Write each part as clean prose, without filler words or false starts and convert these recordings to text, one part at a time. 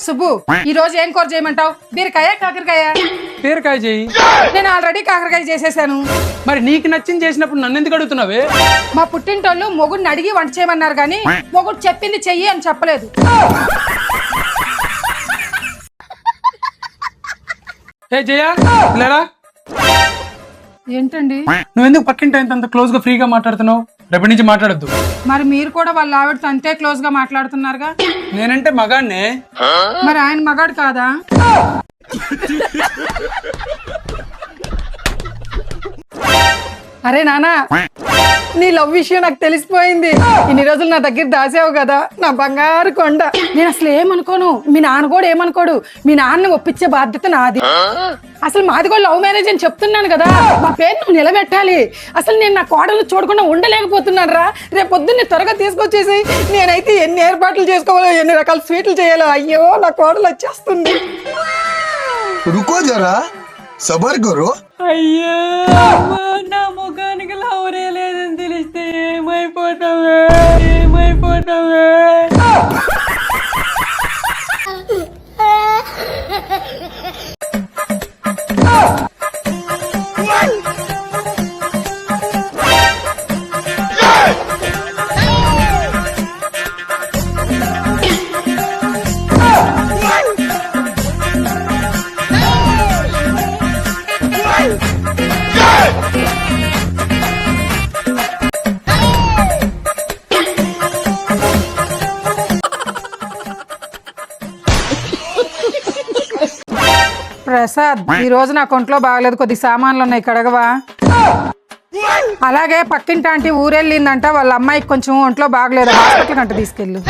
సుబ్బు ఈ రోజు ఏం కూర చేయమంటావు? బీరకాయ కాకరకాయ? బీరకాయ చెయ్యి. నేను ఆల్రెడీ కాకరకాయ చేసేసాను. మరి నీకు నచ్చింది చేసినప్పుడు నన్ను ఎందుకు అడుగుతున్నావే? మా పుట్టింటోళ్ళు మొగుడిని అడిగి వంట చేయమన్నారు కానీ మొగుడు చెప్పింది చెయ్యి అని చెప్పలేదు. ఏ జయా లేరా? ఏంటండి నువ్వెందుకు పక్కింటి అంత క్లోజ్ గా ఫ్రీగా మాట్లాడుతున్నావు? రేపటి నుంచి మాట్లాడద్దు. మరి మీరు కూడా వాళ్ళ ఆవిడతో అంతే క్లోజ్ గా మాట్లాడుతున్నారుగా. నేనంటే మగాడినే. మరి ఆయన మగాడు కాదా? అరే నానా, నీ లవ్ విషయం నాకు తెలిసిపోయింది. ఇన్ని రోజులు నా దగ్గర దాచావు కదా నా బంగారు కొండ. నేను అసలు ఏమనుకోను, మీ నాన్న కూడా ఏమనుకోడు. మీ నాన్న ఒప్పించే బాధ్యత నాది. అసలు మాది కూడా లవ్ మ్యారేజ్ అని చెప్తున్నాను కదా, మా పేరు నువ్వు నిలబెట్టాలి. అసలు నేను నా కోడలు చూడకుండా ఉండలేకపోతున్నాను రా. రేపు పొద్దున్నే త్వరగా తీసుకొచ్చేసి. నేనైతే ఎన్ని ఏర్పాట్లు చేసుకోవాలో, ఎన్ని రకాల స్వీట్లు చేయాలో. అయ్యో నా కోడలు వచ్చేస్తుంది. रुको जरा सबर करो. అయ్యో నా ముఖానికి లవరే లేదని తెలిస్తే ఏమైపోతావే? ప్రసాద్, ఈ రోజు నా కొంట్లో బాగలేదు, కొద్ది సామాన్లు ఉన్నాయి కడగవా? అలాగే పక్కింటి ఆంటీ ఊరెళ్ళిందంట, వాళ్ళ అమ్మాయికి కొంచెం ఒంట్లో బాగలేదు, హాస్పిటల్ కంట తీసుకెళ్ళు.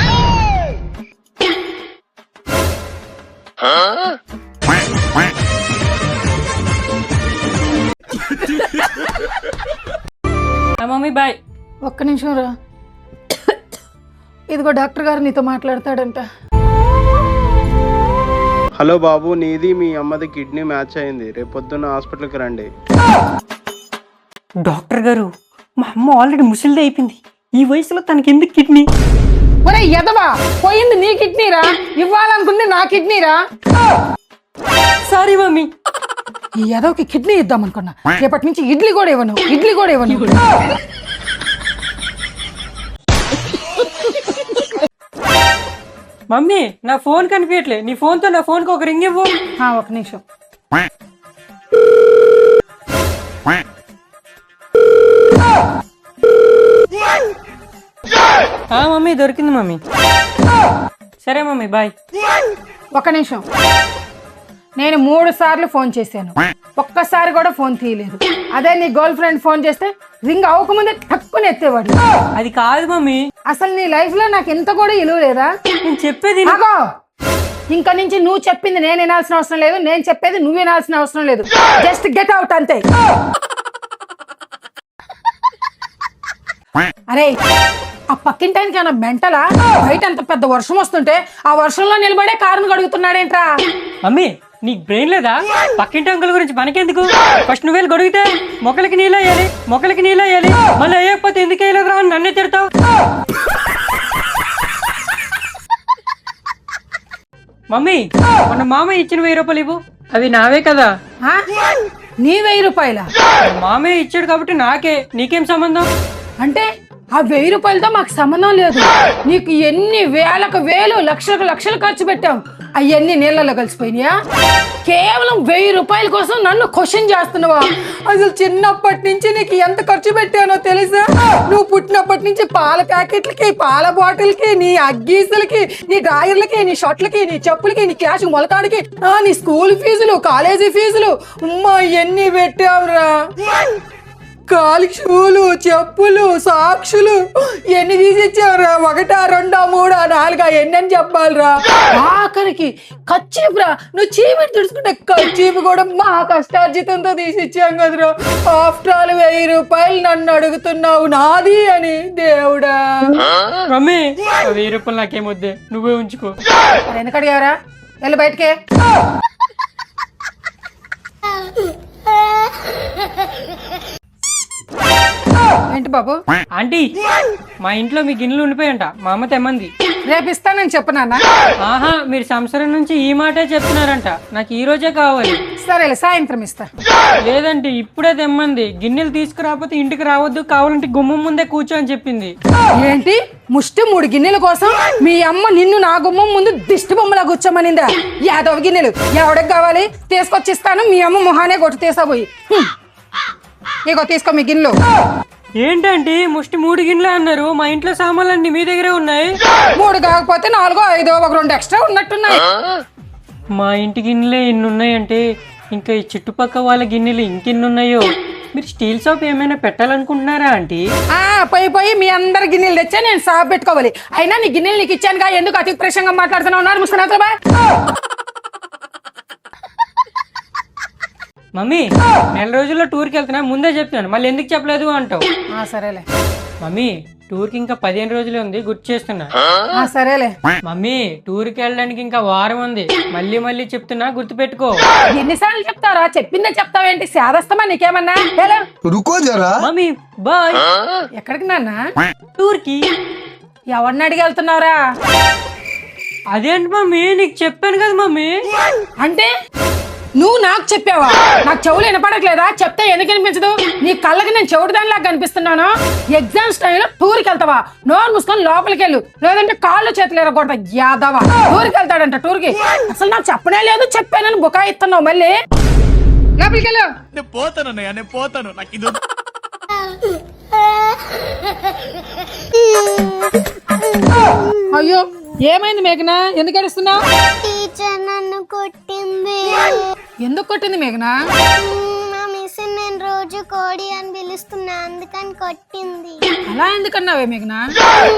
Mummy bye. ఒక్క నిమిషం రా. ఇదిగో డాక్టర్ గారు నీతో మాట్లాడతాడంట. హలో బాబు, నీది మీ అమ్మది కిడ్నీ మ్యాచ్ అయింది. రేపు పొద్దున్న హాస్పిటల్కి రండి. డాక్టర్ గారు, మా అమ్మ ఆల్రెడీ ముసలిది అయిపోయింది. ఈ వయసులో తనకి ఎందుకు కిడ్నీ? ఒరే ఎదవా, పోయింది నీ కిడ్నీరా, ఇవ్వాలనుకుంది నా కిడ్నీరా. Sorry mummy. ఈ ఎదవకి కిడ్నీ ఇద్దాం అనుకున్నా. రేపటి నుంచి ఇడ్లీ కూడా ఇవ్వను. మమ్మీ, నా ఫోన్ కనిపించట్లే. నీ ఫోన్ తో నా ఫోన్ కి ఒక రింగ్ ఇవ్వు. ఒక నిమిషం. మమ్మీ దొరికింది మమ్మీ. సరే మమ్మీ బాయ్. ఒక నిమిషం. నేను 3 సార్లు ఫోన్ చేశాను, ఒక్కసారి కూడా ఫోన్ తీయలేదు. అదే నీ గర్ల్ ఫ్రెండ్ ఫోన్ చేస్తే రింగ్ అవ్వకముందే తక్కువ ఎత్తేవాడు. అది కాదు మమ్మీ. అసలు నీ లైఫ్ లో నాకు ఎంత కూడా ఇలువ లేదా? నేను చెప్పేది ఆగో. ఇంకా నుంచి నువ్వు చెప్పింది నేను వినాల్సిన అవసరం లేదు, నేను చెప్పేది నువ్వు వినాల్సిన అవసరం లేదు. జస్ట్ గెట్ అవుట్ అంతే. అరే, ఆ పక్కింటానికి ఏమన్నా మెంటలా? బయట అంత పెద్ద వర్షం వస్తుంటే ఆ వర్షంలో నిలబడే కారును గడుగుతున్నాడేంట్రా? మమ్మీ, నీకు బ్రెయిన్ లేదా? పక్కింటి అంకుల్ గురించి మనకెందుకు? ఫస్ట్ నువ్వేళ్ళు గొడిగితే మొక్కలకి నీళ్ళు వేయాలి. మళ్ళీ వేయకపోతే ఎందుకు వేయలేదు రా అని నన్నే తిడతావు. మమ్మీ, మొన్న మామయ్య ఇచ్చిన 1000 రూపాయలు ఇవ్వు. అవి నావే కదా. నీ 1000 రూపాయల? మామయ్య ఇచ్చాడు కాబట్టి నాకే, నీకేం సంబంధం? అంటే ఆ 1000 రూపాయలతో మాకు సంబంధం లేదు. నీకు ఎన్ని వేలకు వేలు, లక్షలకు లక్షలు ఖర్చు పెట్టాం, అవన్నీ నీళ్ళలో కలిసిపోయినాయా? కేవలం 1000 రూపాయల కోసం నన్ను క్వశ్చన్ చేస్తున్నావా? అసలు చిన్నప్పటి నుంచి నీకు ఎంత ఖర్చు పెట్టానో తెలుసా? నువ్వు పుట్టినప్పటి నుంచి పాల ప్యాకెట్లకి, పాల బాటిల్కి, నీ అగ్గీసులకి, నీ డ్రాయర్లకి, నీ షర్ట్లకి, నీ చెప్పులకి, నీ క్యాష్ మొలతాడికి, నీ స్కూల్ ఫీజులు, కాలేజీ ఫీజులు, అమ్మా ఎన్ని పెట్టావురా. కాలికి షూలు, చెప్పులు, సాక్షులు ఎన్ని తీసిచ్చావురా? 1, 2, 3, 4 ఎన్నని చెప్పాలిరా? ఆఖరికి ఖర్చీపురా, నువ్వు చీపిని తుడుచుకుంటే ఖర్చీపు కూడా మా కష్టార్జితంతో తీసిచ్చాం కదరా. ఆఫ్టర్ ఆల్ 1000 రూపాయలు నన్ను అడుగుతున్నావు నాది అని. దేవుడా. మమ్మీ, 1000 రూపాయలు నాకేమొద్దే, నువ్వే ఉంచుకో. ఎందుకు అడిగావరా? వెళ్ళి బయటకే. ఏంటి బాబు? ఆంటీ, మా ఇంట్లో మీ గిన్నెలు ఉండిపోయంట, మా అమ్మ తెమ్మంది. రేపు ఇస్తానని చెప్పు నాన్న. ఆహా, మీరు సంవత్సరం నుంచి ఈ మాటే చెప్తున్నారంట. నాకు ఈ రోజే కావాలి. సరేలే, సాయంత్రం ఇస్తా. లేదంటే ఇప్పుడే తెమ్మంది. గిన్నెలు తీసుకురాకపోతే ఇంటికి రావద్దు, కావాలంటే గుమ్మం ముందే కూర్చో అని చెప్పింది. ఏంటి ముష్టి 3 గిన్నెల కోసం మీ అమ్మ నిన్ను నా గుమ్మం ముందు దిష్టి బొమ్మలా కూర్చోమనిందా? యాదవ గిన్నెలు ఎవడికి కావాలి? తీసుకొచ్చిస్తాను. మీ అమ్మ మొహానే కొట్టు తీసాపోయి. ఇగో తీసుకో మీ గిన్నెలు. ఏంటంటే ముష్టి 3 గిన్నెలు అన్నారు. మా ఇంట్లో సామాన్లన్నీ మీ దగ్గరే ఉన్నాయి. 3 కాకపోతే 4, 5, ఒక 2 ఎక్స్ట్రా ఉన్నట్టున్నాయి. మా ఇంటి గిన్నెలే ఇన్ని ఉన్నాయంటే ఇంకా ఈ చుట్టుపక్కల వాళ్ళ గిన్నెలు ఇంకెన్ని ఉన్నాయో. మీరు స్టీల్ షాప్ ఏమైనా పెట్టాలనుకుంటున్నారా ఆంటీ? పోయి మీ అందరి గిన్నెలు తెచ్చా నేను షాప్ పెట్టుకోవాలి. అయినా నీ గిన్నెలు నీకు ఇచ్చానుగా, ఎందుకు అతి ప్రశ్నంగా మాట్లాడుతున్నావు? ముసుకున్నా మమ్మీ, నెల రోజుల్లో టూర్కి వెళ్తున్నా ముందే చెప్తున్నాను, మళ్ళీ ఎందుకు చెప్పలేదు అంటావు. సరేలే మమ్మీ, టూర్కి ఇంకా 15 రోజులే ఉంది, గుర్తు చేస్తున్నా. సరేలే. మమ్మీ, టూర్కి వెళ్ళడానికి ఇంకా వారం ఉంది, మళ్ళీ మళ్ళీ చెప్తున్నా, గుర్తు పెట్టుకో. ఎన్నిసార్లు చెప్తారా? చెప్పిందే చెప్తావేంటి? సేదస్తమా నీకేమన్నా? रुको जरा మమ్మీ బాయ్. ఎక్కడికి నాన్న? టూర్కి. ఎవరిని అడిగి వెళ్తున్నావురా? అదేంటి మమ్మీ, నీకు చెప్పాను కదా మమ్మీ. అంటే నువ్వు నాకు చెప్పావా? నాకు చెవులు వినపడట్లేదా? చెప్తే ఎందుకు వినిపించదు? నీ కళ్ళకి నేను చెవుడు దానిలాగా కనిపిస్తున్నాను. ఎగ్జామ్స్ టైంలో టూర్కి వెళ్తావా? నోరు మూసుకొని లోపలికి వెళ్ళు, లేదంటే కాళ్ళు చేతులు ఎరగొడతా. యాదవా టూర్కి వెళ్తాడంట. టూర్కి అసలు నాకు చెప్పనే లేదు, చెప్పానని బుకాయిస్తున్నావు. మళ్ళీ లోపలికి వెళ్ళు. అయ్యో ఏమైంది మేఘనా? ఎందుకు ఏడుస్తున్నావు? టీచర్ నన్ను కొట్టింది. ఎందుకు కొట్టింది మేఘనా? మా మిస్ నేను రోజు కోడి అని పిలుస్తున్నా, అందుకని కొట్టింది. అలా ఎందుకన్నావే మేఘనా?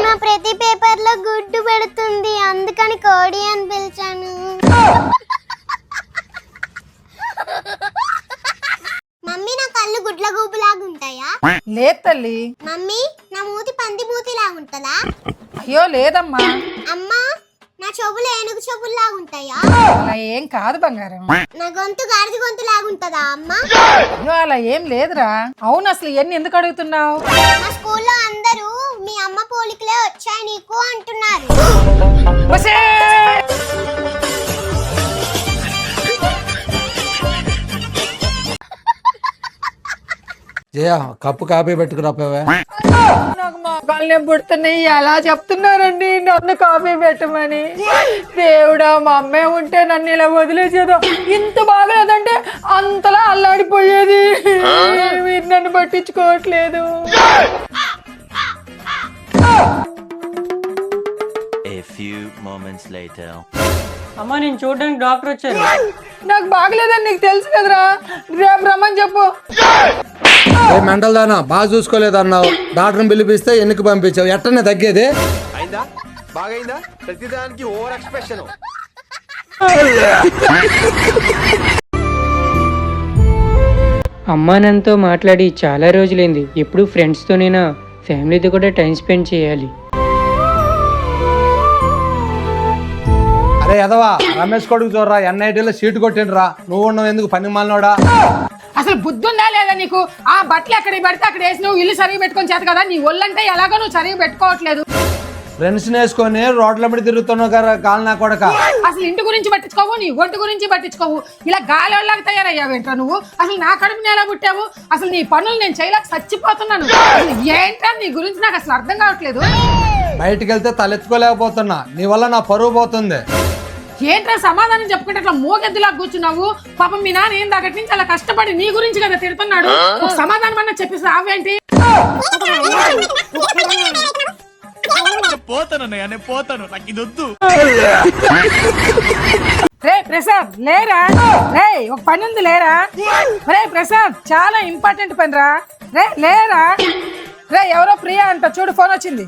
నా ప్రతి పేపర్ లో గుడ్డు పెడుతుంది, అందుకని కోడి అని పిలిచాను. మమ్మీ, నా కళ్ళు గుడ్ల గూబులాగా ఉంటాయా? లేదు తల్లి. మమ్మీ, నా మూతి పంది మూతి లాగుంటదా? అయ్యో లేదమ్మా. అమ్మా, నా చెవులు ఏనుగు చెవుల్లాగా ఉంటాయా? అలా ఏం కాదు బంగారం. నా గొంతు గాడిద గొంతు లాగుంటదా అమ్మా? అయ్యో అలా ఏం లేదురా. అవును, అసలు ఇవన్నీ ఎందుకు అడుగుతున్నావు? మా స్కూల్లో అందరూ మీ అమ్మ పోలికలే వచ్చాయి నీకు అంటున్నారు. జయ కప్పు కాపీ పెట్టుకురాపోవే. నాకు మా కాళ్ళనే పుడుతున్నాయి. ఎలా చెప్తున్నారండి నన్ను కాఫీ పెట్టమని? దేవుడా, మా అమ్మే ఉంటే నన్ను ఇలా వదిలేసేదో. ఇంత బాగలేదంటే అంతలా అల్లాడిపోయేది. మీరు నన్ను పట్టించుకోవట్లేదు. A few moments later. అమ్మా, నేను చూడడానికి డాక్టర్ వచ్చారు. నాకు బాగలేదని నీకు తెలుసు కదరా, రేపు రమ్మని చెప్పు. మెంటల్ దానా, బాగా చూసుకోలేదన్నావు, డాక్టర్ని పిలిపిస్తే ఎన్నికి పంపించావు, ఎట్టనే తగ్గేది? అయిందా? బాగైందా? ప్రతిదానికి ఓవర్ ఎక్స్ప్రెషన్. అమ్మా నాన్నతో మాట్లాడి చాలా రోజులైంది. ఎప్పుడు ఫ్రెండ్స్తోనైనా ఫ్యామిలీతో కూడా టైం స్పెండ్ చేయాలి. అరే ఎదవా, రమేష్ కొడుకు చూడరా, ఎన్ఐటీలో సీటు కొట్టిండ్రా. నువ్వు ఉన్నావు ఎందుకు పని మాలినోడా? అసలు బుద్ధి ఉందా లేదా నీకు? ఆ బట్టలు ఎక్కడికి పెడితే అక్కడ వేసి నువ్వు ఇల్లు సరిగి పెట్టుకొని చేత కదా. నీ ఒళ్ళంటే ఎలాగో నువ్వు సరిగి పెట్టుకోవట్లేదు. ఫ్రెండ్స్ వేసుకొని రోడ్ల మీద తిరుగుతున్నావు కదా కాలు నా కొడక. అసలు ఇంటి గురించి పట్టించుకోవు, నీ ఒంటి గురించి పట్టించుకోవు. ఇలా గాలి వాళ్ళకి తయారయ్యావేంట్రా నువ్వు? అసలు నా కడుపుని ఎలా పుట్టావు? అసలు నీ పనులు నేను చేయలేక చచ్చిపోతున్నాను. అసలు ఏంట్రా నీ గురించి నాకు అసలు అర్థం కావట్లేదు. బయటికి వెళ్తే తలెత్తుకోలేకపోతున్నా, నీ వల్ల నా పరువు పోతుంది. ఏంట్రా సమాధానం చెప్పుకుంటే అట్లా మోగెద్దులా కూర్చున్నావు? పాపం మీ నాన్న ఏం దగ్గర నుంచి అలా కష్టపడి నీ గురించి కదా తిడుతున్నాడు. ఒక సమాధానం అన్నా చెప్పేసి రావేంటి? రే ప్రసాద్ లేరా? రే ఒక పని ఉంది లేరా? రే ప్రసాద్, చాలా ఇంపార్టెంట్ పని రా. రే లేరా? రే ఎవరో ప్రియా అంట, చూడు ఫోన్ వచ్చింది.